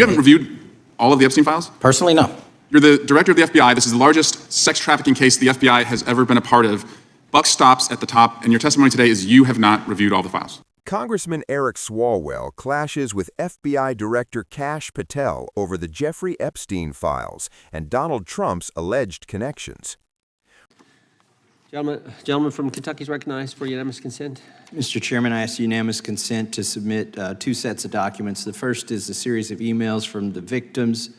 You haven't reviewed all of the Epstein files? Personally, no. You're the director of the FBI. This is the largest sex trafficking case the FBI has ever been a part of. Buck stops at the top, and your testimony today is you have not reviewed all the files. Congressman Eric Swalwell clashes with FBI Director Kash Patel over the Jeffrey Epstein files and Donald Trump's alleged connections. Gentleman from Kentucky is recognized for unanimous consent. Mr. Chairman, I ask unanimous consent to submit two sets of documents. The first is a series of emails from the victims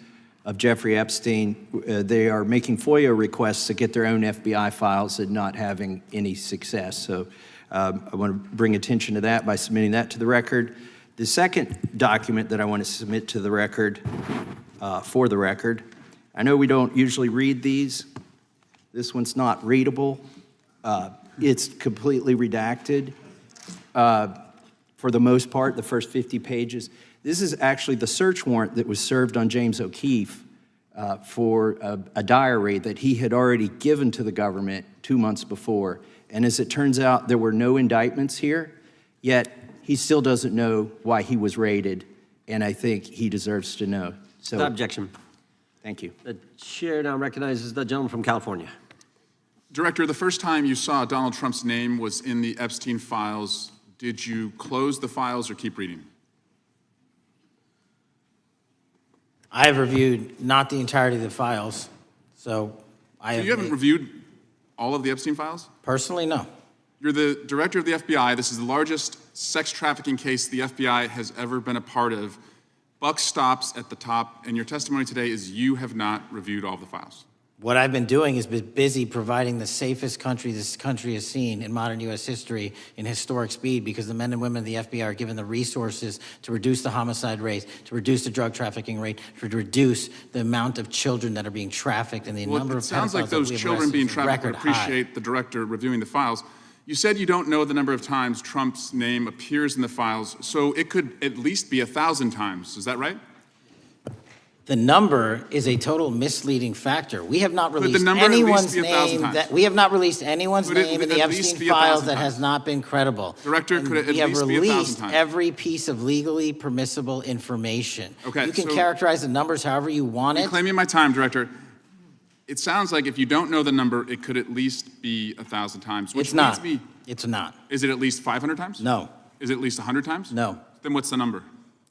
of Jeffrey Epstein. They are making FOIA requests to get their own FBI files and not having any success. So I want to bring attention to that by submitting that to the record. The second document that I want to submit to the record, for the record, I know we don't usually read these. This one's not readable. It's completely redacted for the most part, the first 50 pages. This is actually the search warrant that was served on James O'Keefe for a diary that he had already given to the government 2 months before. And as it turns out, there were no indictments here, yet he still doesn't know why he was raided, and I think he deserves to know. So, Without objection. Thank you. The chair now recognizes the gentleman from California. Director, the first time you saw Donald Trump's name was in the Epstein files. Did you close the files or keep reading? I have reviewed not the entirety of the files, so I have. You haven't reviewed all of the Epstein files? Personally, no. You're the director of the FBI. This is the largest sex trafficking case the FBI has ever been a part of. Buck stops at the top, and your testimony today is you have not reviewed all of the files. What I've been doing is been busy providing the safest country this country has seen in modern U.S. history in historic speed, because the men and women of the FBI are given the resources to reduce the homicide rate, to reduce the drug trafficking rate, to reduce the amount of children that are being trafficked, and the number of pedophiles. It sounds like those children being trafficked would appreciate the director reviewing the files. You said you don't know the number of times Trump's name appears in the files, so it could at least be 1,000 times. Is that right? The number is a total misleading factor. We have not released number at least anyone's be 1,000 name times? we have not released anyone's Could it name in the at least Epstein be 1,000 files that times? has not been credible. Director, And could it at we have least be 1,000 released times? every piece of legally permissible information. Okay, you can so- characterize the numbers however you want it. Reclaiming my time, Director. It sounds like if you don't know the number, it could at least be 1,000 times. Which It's not. leads me- It's not. Is it at least 500 times? No. Is it at least 100 times? No. Then what's the number?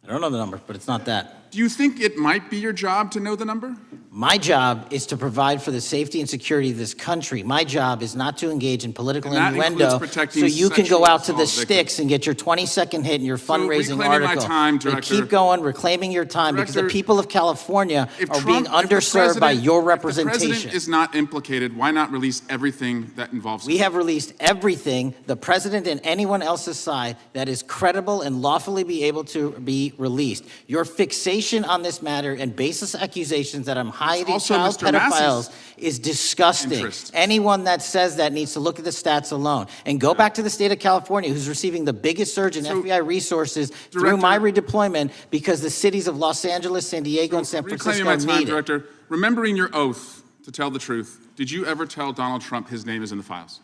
I don't know the number, but it's not that. Do you think it might be your job to know the number? My job is to provide for the safety and security of this country. My job is not to engage in political And that innuendo includes protecting so you can go sexual out to the assault sticks victims. and get your 20-second hit in your fundraising reclaiming my article. time, So Director. keep going, reclaiming your time, because the Director, people of California If are Trump- being if the underserved by president- your If the representation. president is not implicated, why not release everything that involves him? We have released everything, the president and anyone else's side, that is credible and lawfully be able to be released. Your fixation on this matter and baseless accusations that I'm hiding also child Mr. Massey's pedophiles is disgusting. interest. Anyone that says that needs to look at the stats alone. And go back to the state of California, who's receiving the biggest surge in FBI resources through my redeployment, because the cities of Los Angeles, San Diego, and San Reclaiming Francisco my time, need it. Director. Remembering your oath to tell the truth, did you ever tell Donald Trump his name is in the files?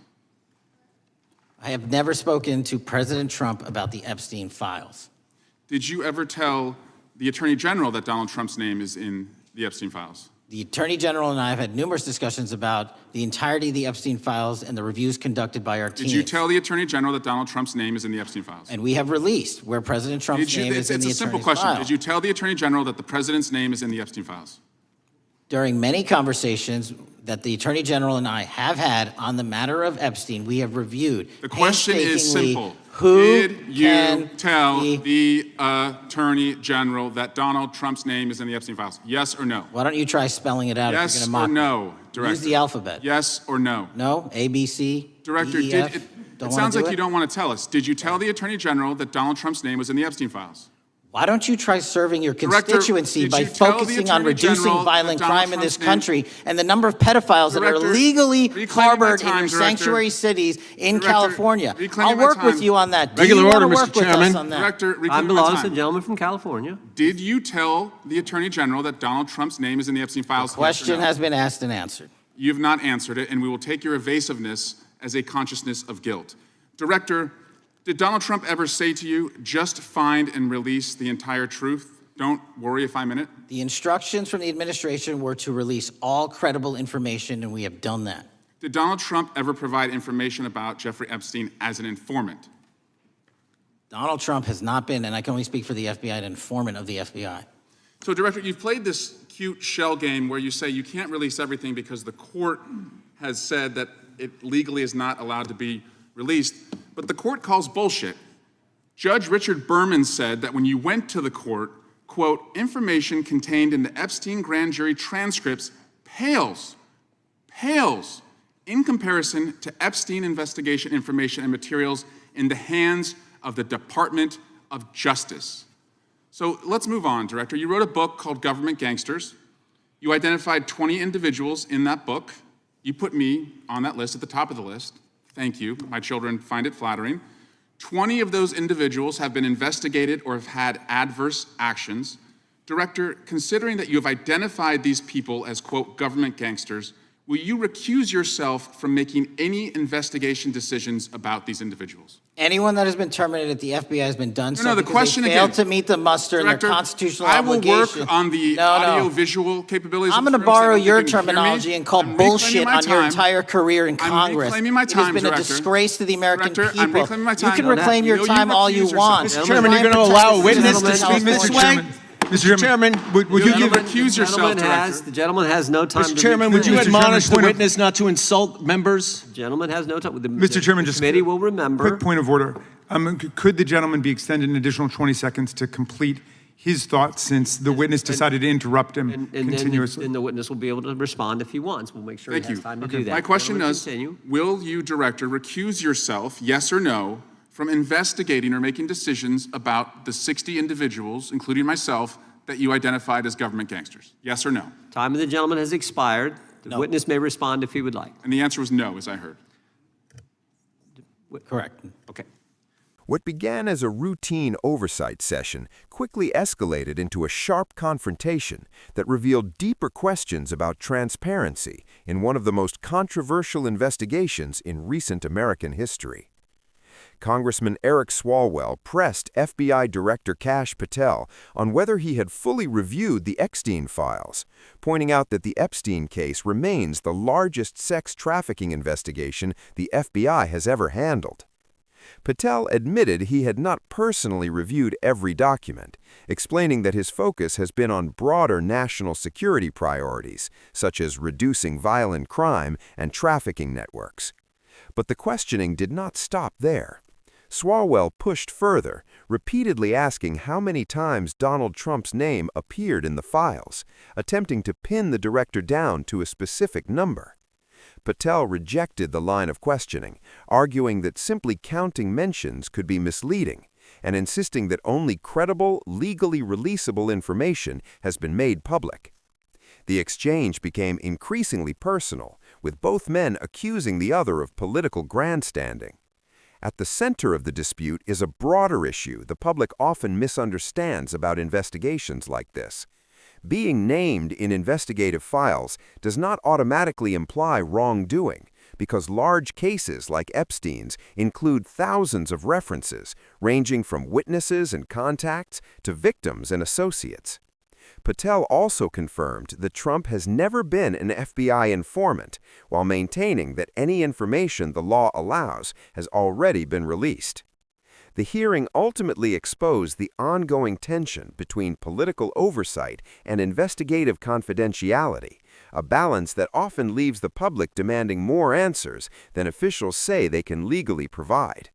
I have never spoken to President Trump about the Epstein files. Did you ever tell the Attorney General that Donald Trump's name is in the Epstein files? The Attorney General and I have had numerous discussions about the entirety of the Epstein files and the reviews conducted by our team. Did you tell the Attorney General that Donald Trump's name is in the Epstein files? And we have released where President Trump's name is in the It's a simple attorney's question. file. Did you tell the Attorney General that the President's name is in the Epstein files? During many conversations that the Attorney General and I have had on the matter of Epstein, we have reviewed The question is painstakingly simple. who Did you can tell be- the Attorney General that Donald Trump's name is in the Epstein files? Yes or no? Why don't you try spelling it out if Yes you're or going to mock no, me? Director? Use the alphabet. Yes or no? No? A, B, C, Director, D, E, F? it Don't wanna sounds do like it? you don't want to tell us. Did you tell the Attorney General that Donald Trump's name was in the Epstein files? Why don't you try serving your Director, constituency did by you tell the focusing on Attorney reducing General violent that Donald crime in this Trump's name- country and the number of pedophiles that are Director, illegally reclaiming harbored my time, in your Director. sanctuary cities in Director, California? reclaiming I'll my work with time. you on that. Do Regular you order, want to Mr. work with us Chairman. on that? Director, Time reclaiming my belongs to the time. gentleman from California. Did you tell the Attorney General that Donald Trump's name is in the Epstein files? The question has been asked and answered. You have not answered it, and we will take your evasiveness as a consciousness of guilt. Director, did Donald Trump ever say to you, just find and release the entire truth? Don't worry if I'm in it. The instructions from the administration were to release all credible information, and we have done that. Did Donald Trump ever provide information about Jeffrey Epstein as an informant? Donald Trump has not been, and I can only speak for the FBI, an informant of the FBI. So, Director, you've played this cute shell game where you say you can't release everything because the court has said that it legally is not allowed to be released, but the court calls bullshit. Judge Richard Berman said that when you went to the court, quote, information contained in the Epstein grand jury transcripts pales in comparison to Epstein investigation information and materials in the hands of the Department of Justice. So let's move on, Director. You wrote a book called Government Gangsters. You identified 20 individuals in that book. You put me on that list, at the top of the list. Thank you. My children find it flattering. 20 of those individuals have been investigated or have had adverse actions. Director, considering that you have identified these people as, quote, government gangsters, will you recuse yourself from making any investigation decisions about these individuals? Anyone that has been terminated at the FBI has been done so the because question they failed again. to meet the muster in Director, their constitutional I will obligation. work on the No. audio-visual capabilities. I'm of going to the room so borrow that you your can hear me. terminology and call I'm reclaiming bullshit my on your time. entire career in I'm Congress. reclaiming my It time, has been Director. a disgrace to the American Director, I'm people. reclaiming my You time. can You don't reclaim have- your you time all you recuse want. yourself. Mr. Chairman, you're going to allow a witness to speak this way? Mr. Chairman, would you give recuse yourself, Director? The gentleman has no time to Mr. Chairman, would you recuse. admonish the witness not to insult members? The gentleman has no time. Mr. Chairman, the just committee will remember. quick point of order. Could the gentleman be extended an additional 20 seconds to complete his thoughts since the witness decided to interrupt him And continuously? then the witness will be able to respond if he wants. We'll make sure Thank he has you. time to do that. My question Gentleman, is, continue. will you, Director, recuse yourself, yes or no, from investigating or making decisions about the 60 individuals, including myself, that you identified as government gangsters? Yes or no? Time of the gentleman has expired. The No. witness may respond if he would like. And the answer was no, as I heard. Correct. Okay. What began as a routine oversight session quickly escalated into a sharp confrontation that revealed deeper questions about transparency in one of the most controversial investigations in recent American history. Congressman Eric Swalwell pressed FBI Director Kash Patel on whether he had fully reviewed the Epstein files, pointing out that the Epstein case remains the largest sex trafficking investigation the FBI has ever handled. Patel admitted he had not personally reviewed every document, explaining that his focus has been on broader national security priorities, such as reducing violent crime and trafficking networks. But the questioning did not stop there. Swalwell pushed further, repeatedly asking how many times Donald Trump's name appeared in the files, attempting to pin the director down to a specific number. Patel rejected the line of questioning, arguing that simply counting mentions could be misleading, and insisting that only credible, legally releasable information has been made public. The exchange became increasingly personal, with both men accusing the other of political grandstanding. At the center of the dispute is a broader issue the public often misunderstands about investigations like this. Being named in investigative files does not automatically imply wrongdoing, because large cases like Epstein's include thousands of references, ranging from witnesses and contacts to victims and associates. Patel also confirmed that Trump has never been an FBI informant, while maintaining that any information the law allows has already been released. The hearing ultimately exposed the ongoing tension between political oversight and investigative confidentiality, a balance that often leaves the public demanding more answers than officials say they can legally provide.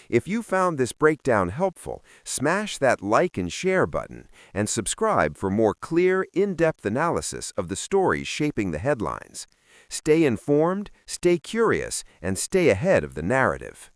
If you found this breakdown helpful, smash that like and share button and subscribe for more clear, in-depth analysis of the stories shaping the headlines. Stay informed, stay curious, and stay ahead of the narrative.